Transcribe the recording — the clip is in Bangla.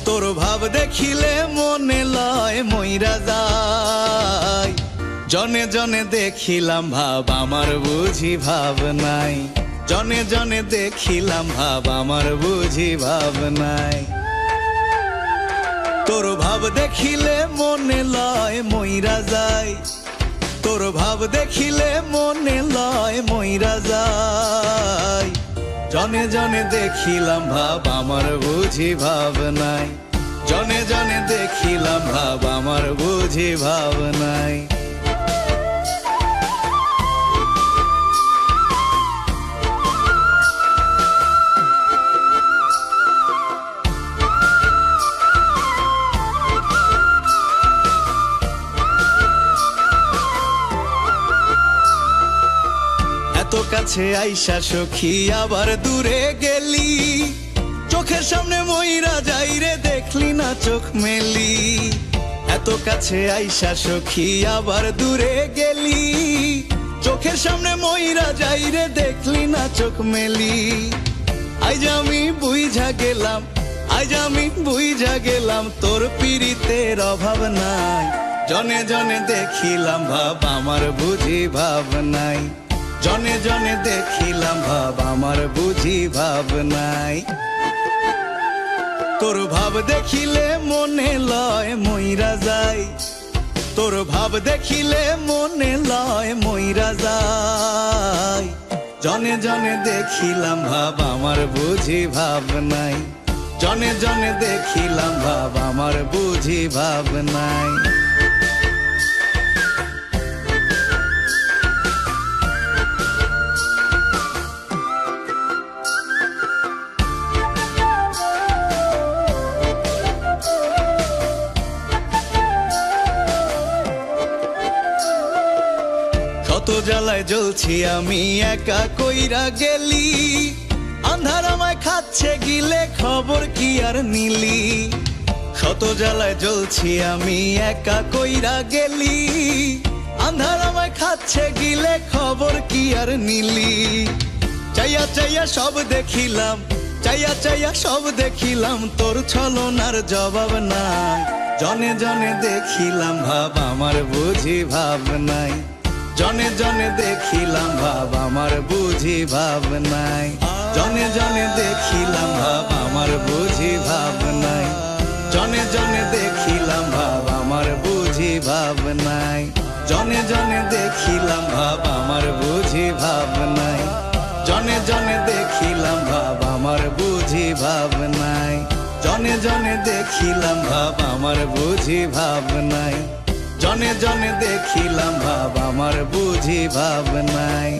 তোর ভাব দেখিলে মনে লয় মইরা যায়। জনে জনে দেখিলাম ভাব আমার বুঝি ভাব নাই, জনে জনে দেখিলাম ভাব আমার বুঝি ভাব নাই। তোর ভাব দেখিলে মনে লয় মইরা যায়, তোর ভাব দেখিলে মনে লয় মইরা যায়। জনে জনে দেখিলাম ভাব আমার বুঝি ভাব নাই, জনে জনে দেখিলাম ভাব আমার বুঝি ভাব নাই। এত কাছে আইসা সখী আবার দূরে গেলি, চোখের সামনে মইরা যাই রে দেখলি না চোখ মেলি। এত কাছে আইসা সখী আবার দূরে গেলি, চোখের সামনে মইরা যাই রে দেখলি না চোখ মেলি। আজ আমি বুইঝা গেলাম, আজ আমি বুইঝা গেলাম তোর পীড়িতের অভাব নাই। জনে জনে দেখিলাম ভাব আমার বুঝি ভাব নাই, জনে জনে দেখিলাম ভাব আমার বুঝি ভাব নাই। তোর ভাব দেখিলে মনে লয় মইরা যায়, তোর ভাব দেখিলে মনে লয় মইরা যায়। জনে জনে দেখিলাম ভাব আমার বুঝি ভাব নাই, জনে জনে দেখিলাম ভাব আমার বুঝি ভাব নাই। কত জ্বালায় জ্বলছি আমি একা কইরা গেলি, আন্ধার আমায় খাচ্ছে গিলে খবর কি আর নিলি। কত জ্বালায় জ্বলছি আমি একা কইরা গেলি, আন্ধার আমায় খাচ্ছে গিলে খবর কি আর নিলি। চাইয়া চাইয়া সব দেখিলাম, চাইয়া চাইয়া সব দেখিলাম তোর ছলনার জবাব নাই। জনে জনে দেখিলাম ভাব আমার বুঝি ভাব নাই, জনে জনে দেখিলাম ভাব আমার বুঝি ভাব নাই। জনে জনে দেখিলাম ভাব আমার বুঝি ভাব নাই, জনে জনে দেখিলাম ভাব আমার বুঝি ভাব নাই। জনে জনে দেখিলাম ভাব আমার বুঝি ভাব নাই, জনে জনে দেখিলাম ভাব আমার বুঝি ভাব নাই। জনে জনে দেখিলাম ভাব আমার বুঝি ভাব নাই, জনে জনে দেখিলাম ভাব আমার বুঝি ভাব নাই।